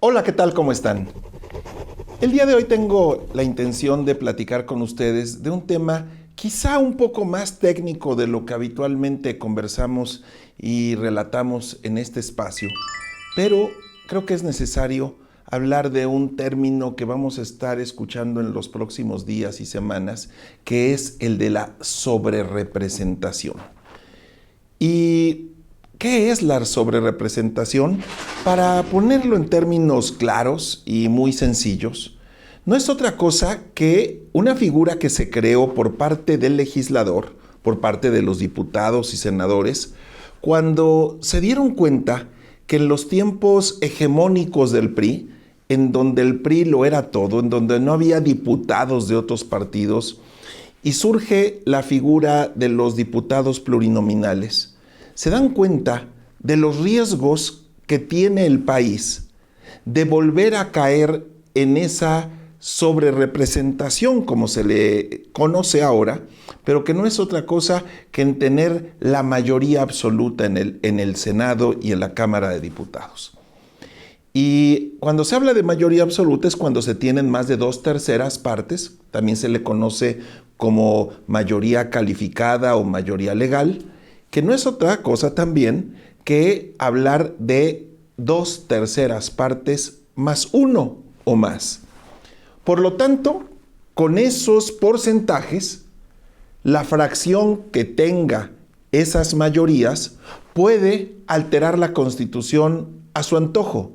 Hola, ¿qué tal? ¿Cómo están? El día de hoy tengo la intención de platicar con ustedes de un tema quizá un poco más técnico de lo que habitualmente conversamos y relatamos en este espacio, pero creo que es necesario hablar de un término que vamos a estar escuchando en los próximos días y semanas, que es el de la sobrerepresentación. ¿Y qué es la sobrerepresentación? Para ponerlo en términos claros y muy sencillos, no es otra cosa que una figura que se creó por parte del legislador, por parte de los diputados y senadores, cuando se dieron cuenta que en los tiempos hegemónicos del PRI, en donde el PRI lo era todo, en donde no había diputados de otros partidos, y surge la figura de los diputados plurinominales, se dan cuenta de los riesgos que tiene el país de volver a caer en esa sobrerepresentación, como se le conoce ahora, pero que no es otra cosa que en tener la mayoría absoluta en el Senado y en la Cámara de Diputados. Y cuando se habla de mayoría absoluta es cuando se tienen más de 2/3 partes, también se le conoce como mayoría calificada o mayoría legal, que no es otra cosa también que hablar de 2/3 partes más uno o más. Por lo tanto, con esos porcentajes, la fracción que tenga esas mayorías puede alterar la Constitución a su antojo.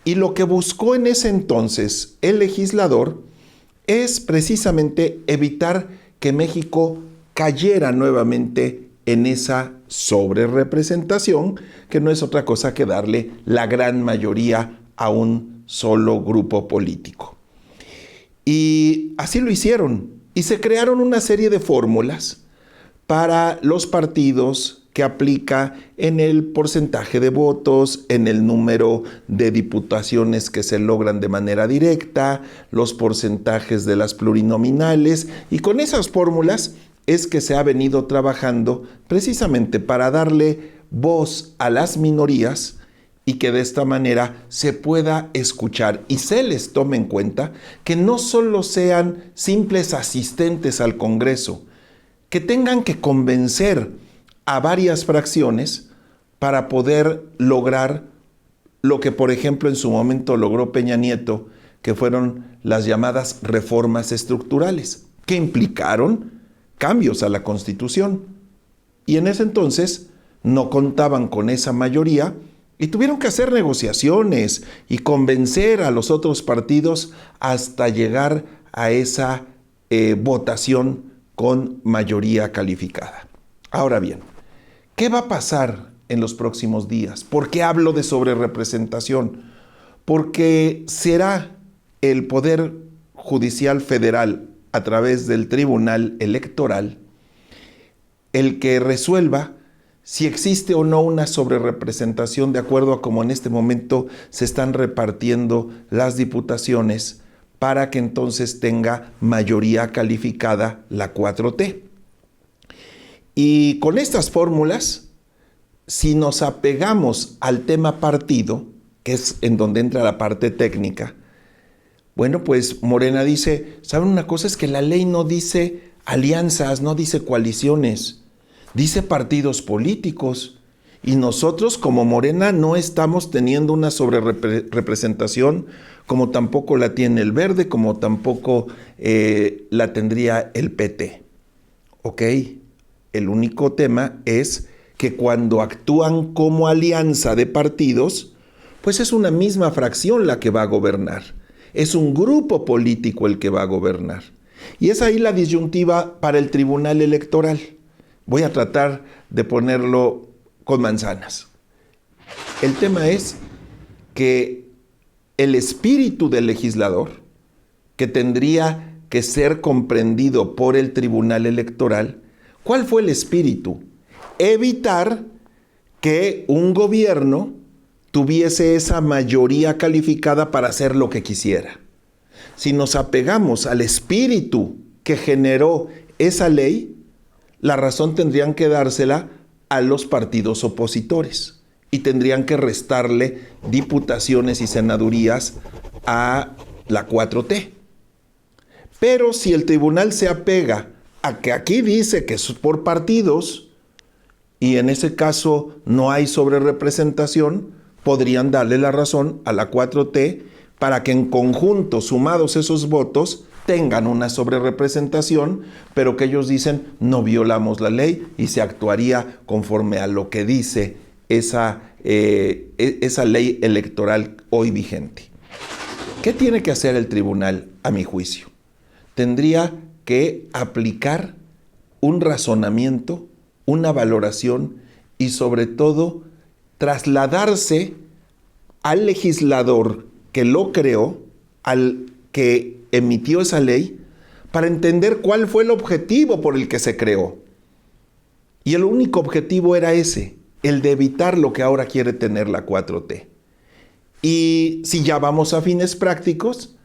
Y lo que buscó en ese entonces el legislador es precisamente evitar que México cayera nuevamente en esa sobrerepresentación, que no es otra cosa que darle la gran mayoría a un solo grupo político. Y así lo hicieron, y se crearon una serie de fórmulas para los partidos que aplica en el porcentaje de votos, en el número de diputaciones que se logran de manera directa, los porcentajes de las plurinominales, y con esas fórmulas es que se ha venido trabajando precisamente para darle voz a las minorías y que de esta manera se pueda escuchar y se les tome en cuenta que no solo sean simples asistentes al Congreso, que tengan que convencer a varias fracciones para poder lograr lo que, por ejemplo, en su momento logró Peña Nieto, que fueron las llamadas reformas estructurales, que implicaron cambios a la Constitución. Y en ese entonces no contaban con esa mayoría y tuvieron que hacer negociaciones y convencer a los otros partidos hasta llegar a esa votación con mayoría calificada. Ahora bien, ¿qué va a pasar en los próximos días? ¿Por qué hablo de sobrerepresentación? Porque será el Poder Judicial Federal, a través del Tribunal Electoral, el que resuelva si existe o no una sobrerepresentación de acuerdo a cómo en este momento se están repartiendo las diputaciones para que entonces tenga mayoría calificada la 4T. Y con estas fórmulas, si nos apegamos al tema partido, que es en donde entra la parte técnica, bueno, pues Morena dice, ¿saben una cosa? Es que la ley no dice alianzas, no dice coaliciones, dice partidos políticos. Y nosotros como Morena no estamos teniendo una sobrerepresentación como tampoco la tiene el Verde, como tampoco la tendría el PT. ¿Ok? El único tema es que cuando actúan como alianza de partidos, pues es una misma fracción la que va a gobernar. Es un grupo político el que va a gobernar. Y es ahí la disyuntiva para el Tribunal Electoral. Voy a tratar de ponerlo con manzanas. El tema es que el espíritu del legislador, que tendría que ser comprendido por el Tribunal Electoral, ¿cuál fue el espíritu? Evitar que un gobierno tuviese esa mayoría calificada para hacer lo que quisiera. Si nos apegamos al espíritu que generó esa ley, la razón tendrían que dársela a los partidos opositores. y tendrían que restarle diputaciones y senadurías a la 4T. Pero si el tribunal se apega a que aquí dice que es por partidos, y en ese caso no hay sobrerepresentación, podrían darle la razón a la 4T para que en conjunto, sumados esos votos, tengan una sobrerepresentación, pero que ellos dicen no violamos la ley y se actuaría conforme a lo que dice esa ley electoral hoy vigente. ¿Qué tiene que hacer el tribunal, a mi juicio? Tendría que aplicar un razonamiento, una valoración y sobre todo trasladarse al legislador que lo creó, al que emitió esa ley, para entender cuál fue el objetivo por el que se creó. Y el único objetivo era ese, el de evitar lo que ahora quiere tener la 4T. Y si ya vamos a fines prácticos,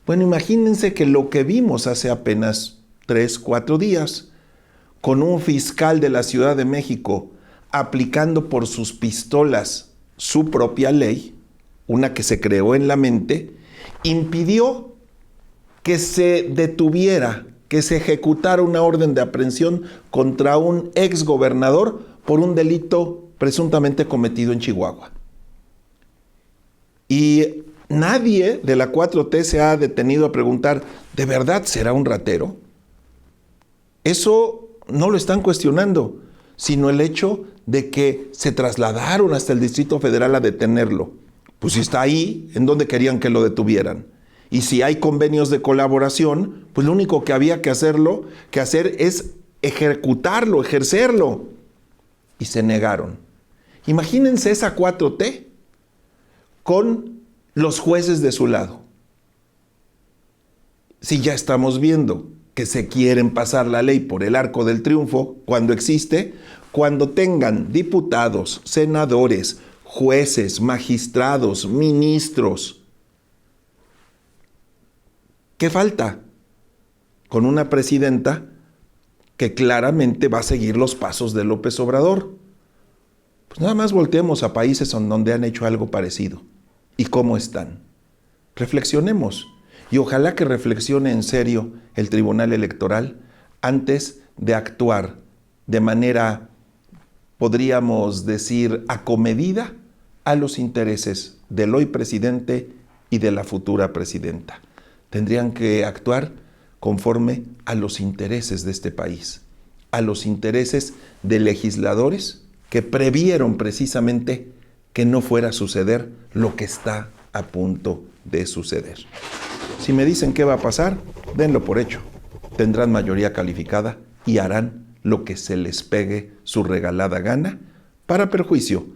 bueno, imagínense que lo que vimos hace apenas 3, 4 días, con un fiscal de la Ciudad de México aplicando por sus pistolas su propia ley, una que se creó en la mente, impidió que se detuviera, que se ejecutara una orden de aprehensión contra un exgobernador por un delito presuntamente cometido en Chihuahua. Y nadie de la 4T se ha detenido a preguntar, ¿de verdad será un ratero? Eso no lo están cuestionando, sino el hecho de que se trasladaron hasta el Distrito Federal a detenerlo. Pues si está ahí, ¿en dónde querían que lo detuvieran? Y si hay convenios de colaboración, pues lo único que había que hacer es ejecutarlo, ejercerlo. Y se negaron. Imagínense esa 4T con los jueces de su lado. Si ya estamos viendo que se quieren pasar la ley por el arco del triunfo, cuando existe, cuando tengan diputados, senadores, jueces, magistrados, ministros. ¿Qué falta? Con una presidenta que claramente va a seguir los pasos de López Obrador. Pues nada más volteemos a países donde han hecho algo parecido. ¿Y cómo están? Reflexionemos. Y ojalá que reflexione en serio el Tribunal Electoral antes de actuar de manera, podríamos decir, acomedida a los intereses del hoy presidente y de la futura presidenta. Tendrían que actuar conforme a los intereses de este país, a los intereses de legisladores que previeron precisamente que no fuera a suceder lo que está a punto de suceder. Si me dicen qué va a pasar, denlo por hecho. Tendrán mayoría calificada y harán lo que se les pegue su regalada gana para perjuicio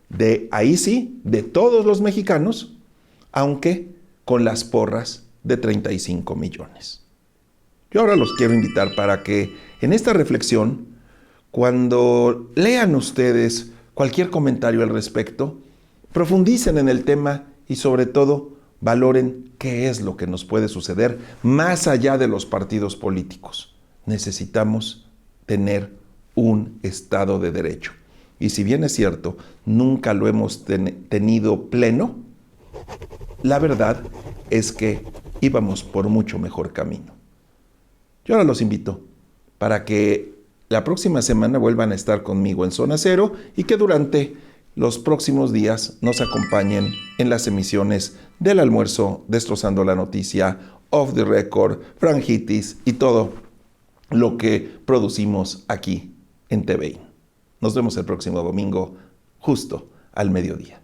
de, ahí sí, de todos los mexicanos, aunque con las porras de 35 millones. Yo ahora los quiero invitar para que en esta reflexión, cuando lean ustedes cualquier comentario al respecto, profundicen en el tema y sobre todo valoren qué es lo que nos puede suceder más allá de los partidos políticos. Necesitamos tener un Estado de Derecho. Y si bien es cierto, nunca lo hemos tenido pleno, la verdad es que íbamos por mucho mejor camino. Yo ahora los invito para que la próxima semana vuelvan a estar conmigo en Zona Cero y que durante los próximos días nos acompañen en las emisiones del Almuerzo, Destrozando la Noticia, Off the Record, Franjitis y todo lo que producimos aquí en TVI. Nos vemos el próximo domingo, justo al mediodía.